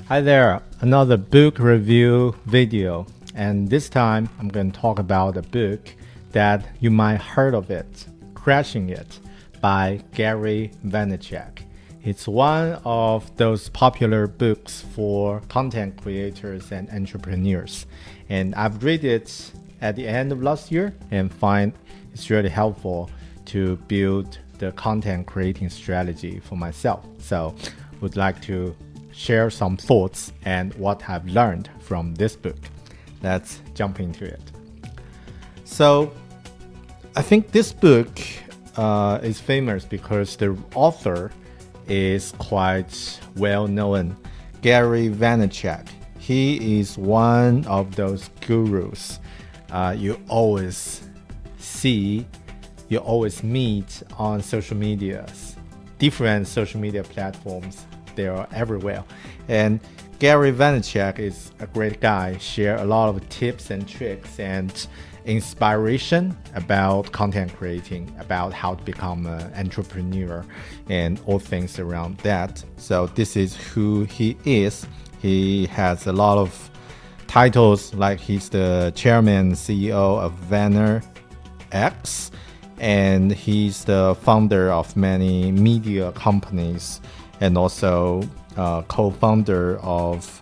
Hi there, another book review video, and this time I'm going to talk about a book that you might heard of it, Crashing It by Gary Vaynerchuk. It's one of those popular books for content creators and entrepreneurs, and I've read it at the end of last year and find it's really helpful to build the content creating strategy for myself. So would like to share some thoughts and what I've learned from this book. Let's jump into it. So I think this book is famous because the author is quite well known, Gary Vaynerchuk. He is one of those gurus you always meet on social medias, different social media platforms. They are everywhere. And Gary Vaynerchuk is a great guy, share a lot of tips and tricks and inspiration about content creating, about how to become an entrepreneur and all things around that. So this is who he is. He has a lot of titles, like he's the chairman, CEO of Vaynerchuk, and he's the founder of many media companies, and also co-founder of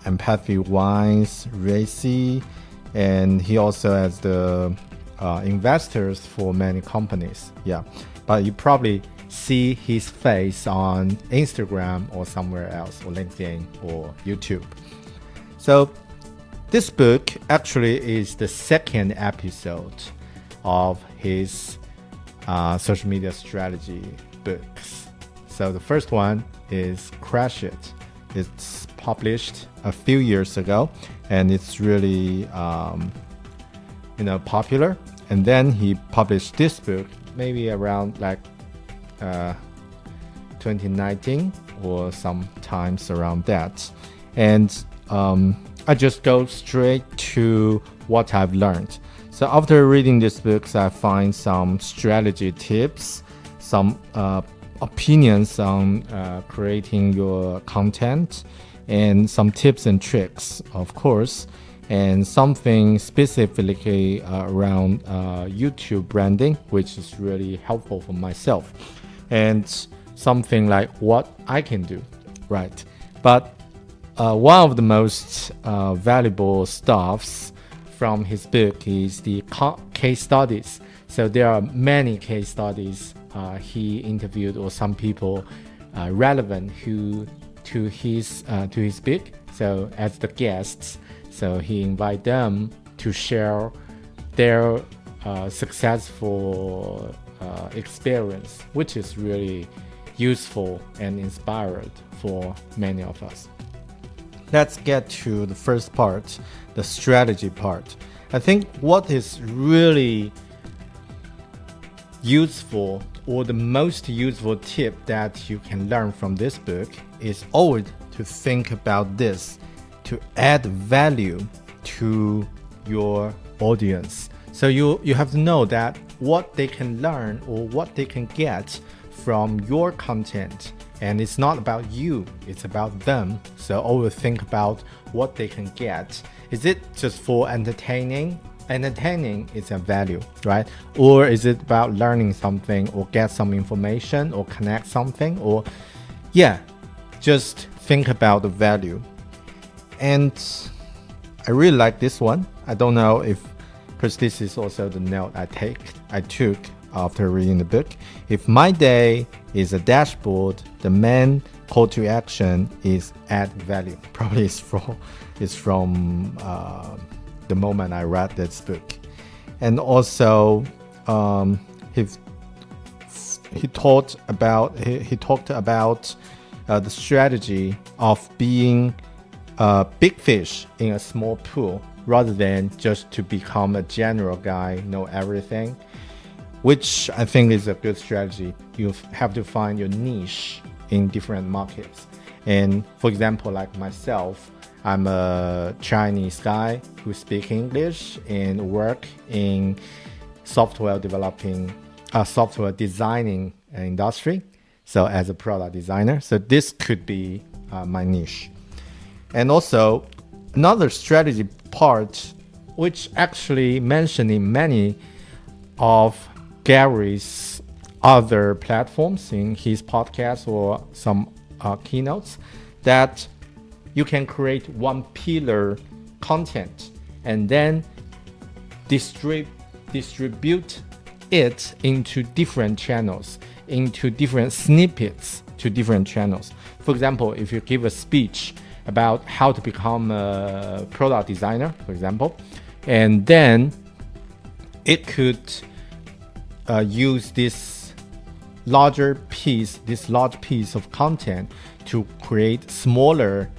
Empathy Wines, Racy, and he also has the investors for many companies. Yeah, but you probably see his face on Instagram or somewhere else, or LinkedIn or YouTube. So this book actually is the second episode of his social media strategy books. So the first one is Crash It. It's published a few years ago, and it's really popular. And then he published this book maybe around 2019 or sometimes around that. And I just go straight to what I've learned. So after reading these books, I find some strategy tips, some opinions on creating your content, and some tips and tricks, of course, and something specifically around YouTube branding, which is really helpful for myself, and something like what I can do, right? But one of the most valuable stuffs from his book is the case studies. So there are many case studies he interviewed, or some people relevant to his book, so as the guests. So he invite them to share their successful experience, which is really useful and inspired for many of us. Let's get to the first part, the strategy part. I think what is really useful, or the most useful tip that you can learn from this book, is always to think about this, to add value to your audience. So you have to know that what they can learn or what they can get from your content. And it's not about you, it's about them. So always think about what they can get. Is it just for entertaining? Entertaining is a value, right? Or is it about learning something, or get some information, or connect something? Or just think about the value. And I really like this one. I don't know because this is also the note I took after reading the book. If my day is a dashboard, the main call to action is add value. Probably it's from the moment I read this book. And also he talked about the strategy of being a big fish in a small pool, rather than just to become a general guy, know everything, which I think is a good strategy. You have to find your niche in different markets. And for example, like myself, I'm a Chinese guy who speaks English and work in software designing industry. So as a product designer, so this could be my niche. And also another strategy part, which actually mentioned in many of Gary's other platforms in his podcast or some keynotes, that you can create one pillar content and then distribute it into different channels, into different snippets to different channels. For example, if you give a speech about how to become a product designer, for example, and then it could use this large piece of content to create smaller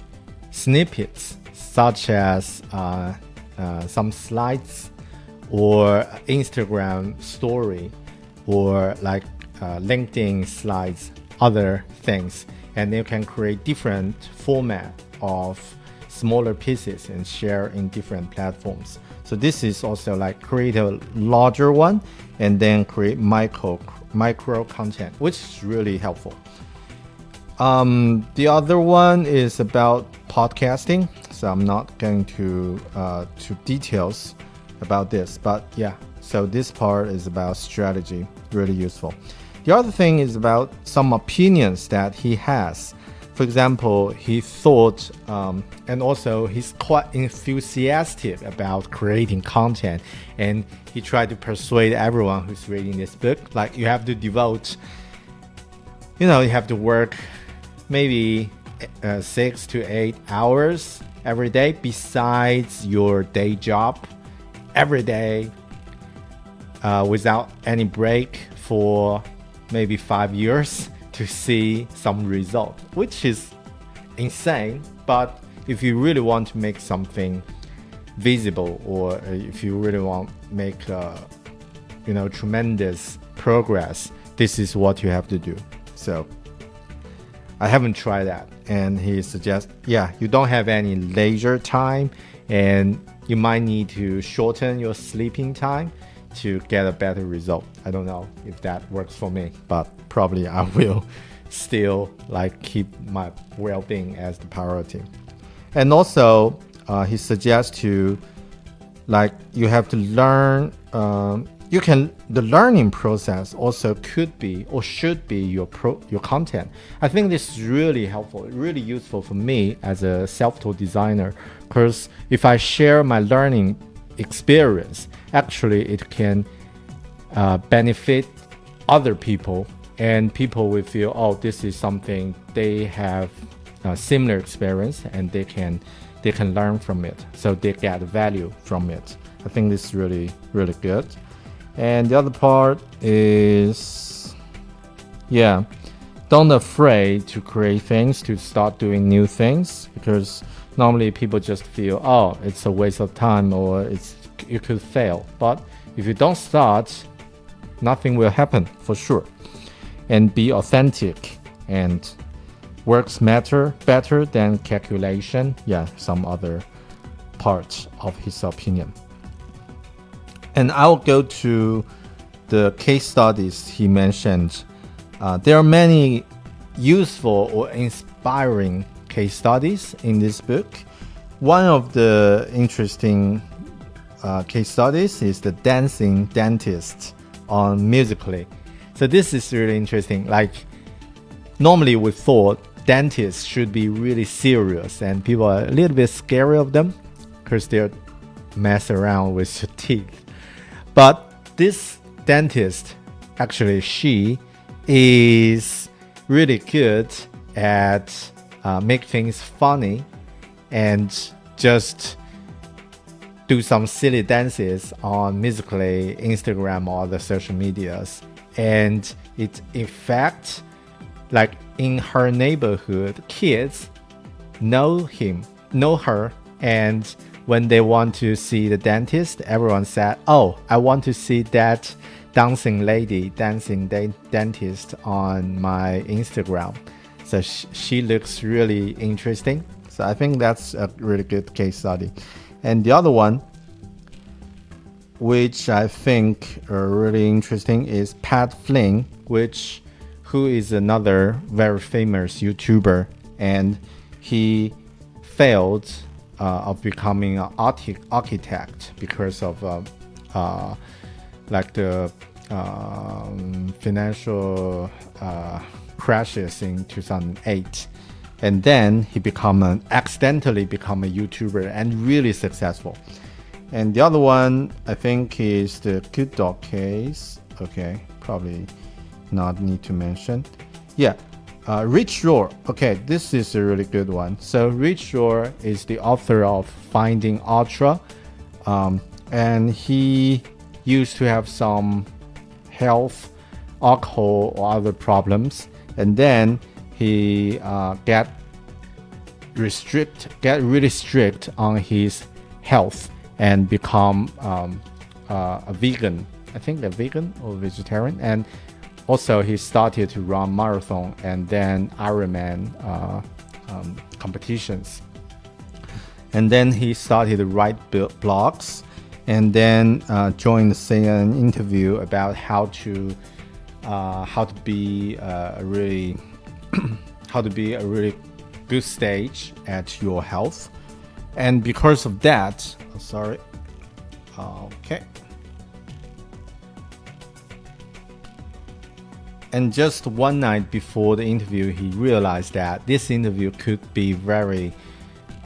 snippets, such as some slides or Instagram story or like LinkedIn slides, other things. And you can create different format of smaller pieces and share in different platforms. So this is also like create a larger one and then create micro content, which is really helpful. The other one is about podcasting, so I'm not going to details about this, but yeah, so this part is about strategy, really useful. The other thing is about some opinions that he has. For example, he thought, and also he's quite enthusiastic about creating content, and he tried to persuade everyone who's reading this book, like you have to devote, you have to work maybe 6 to 8 hours every day besides your day job, every day without any break for maybe 5 years to see some result, which is insane. But if you really want to make something visible, or if you really want to make tremendous progress, this is what you have to do. So I haven't tried that, and he suggests, you don't have any leisure time, and you might need to shorten your sleeping time to get a better result. I don't know if that works for me, but probably I will still keep my well-being as the priority. And also he suggests to you have to learn, the learning process also could be or should be your content. I think this is really helpful, really useful for me as a self-taught designer, because if I share my learning experience, actually it can benefit other people, and people will feel, this is something they have a similar experience and they can learn from it, so they get value from it. I think this is really, really good. And the other part is, don't afraid to create things, to start doing new things, because normally people just feel, it's a waste of time, or you could fail. But if you don't start, nothing will happen for sure. And be authentic, and works matter better than calculation. Some other parts of his opinion. And I'll go to the case studies he mentioned. There are many useful or inspiring case studies in this book. One of the interesting case studies is the dancing dentist on Musical.ly. So this is really interesting. Normally we thought dentists should be really serious, and people are a little bit scary of them because they're mess around with your teeth. But this dentist, actually, she is really good at make things funny and just do some silly dances on Musical.ly, Instagram, or other social medias. And it, in fact, in her neighborhood, kids know her, and when they want to see the dentist, everyone said, I want to see that dancing dentist on my Instagram. So she looks really interesting. So I think that's a really good case study. And the other one, which I think are really interesting, is Pat Flynn, who is another very famous YouTuber, and he failed of becoming an architect because of like the financial crashes in 2008, and then he accidentally become a YouTuber and really successful. And the other one I think is the good dog case. Okay, probably not need to mention. Yeah, Rich Rohr. Okay, this is a really good one. So Rich Rohr is the author of Finding Ultra, and he used to have some health, alcohol, or other problems, and then he get really strict on his health and become a vegan. I think a vegan or vegetarian, and also he started to run marathon and then Ironman competitions. And then he started to write blogs, and then joined the CNN interview about how to be a really good stage at your health. And because of that, okay. And just one night before the interview, he realized that this interview could be very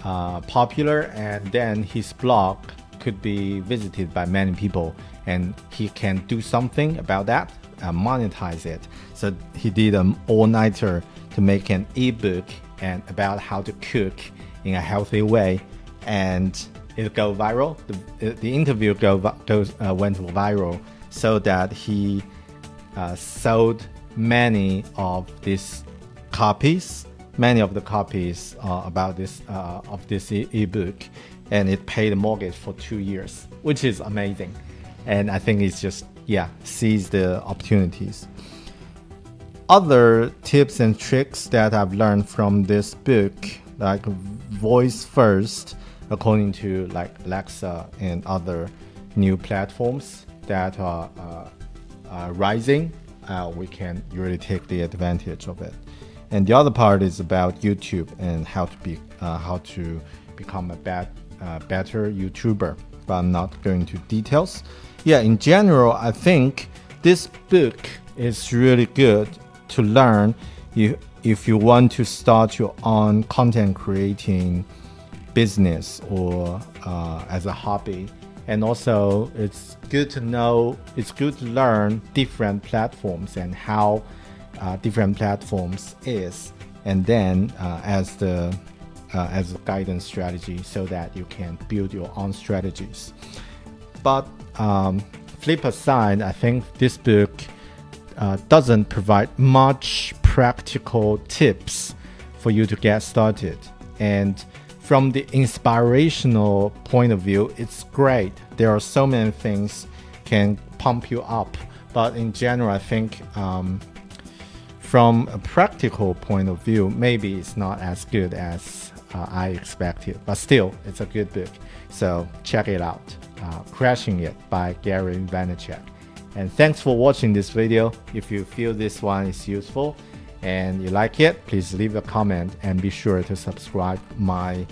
popular, and then his blog could be visited by many people, and he can do something about that, monetize it. So he did an all-nighter to make an ebook and about how to cook in a healthy way, and it go viral. The interview went viral, so that he sold many of the copies about this of this ebook, and it paid the mortgage for 2 years, which is amazing. And I think it's just seize the opportunities. Other tips and tricks that I've learned from this book, like voice first, according to like Alexa and other new platforms that are rising, we can really take the advantage of it. And the other part is about YouTube and how to become a better YouTuber, but I'm not going into details. In general, I think this book is really good to learn if you want to start your own content creating business or as a hobby. And also it's good to learn different platforms and how different platforms is, and then as a guidance strategy, so that you can build your own strategies. But flip aside, I think this book doesn't provide much practical tips for you to get started. And from the inspirational point of view, it's great. There are so many things can pump you up. But in general, I think from a practical point of view, maybe it's not as good as I expected. But still, it's a good book. So check it out. Crashing It by Gary Vaynerchuk. And thanks for watching this video. If you feel this one is useful and you like it, please leave a comment and be sure to subscribe my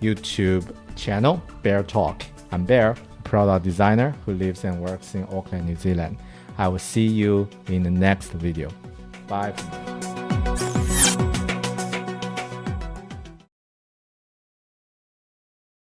YouTube channel, BearTalk. I'm Bear, a product designer who lives and works in Auckland, New Zealand. I will see you in the next video. Bye.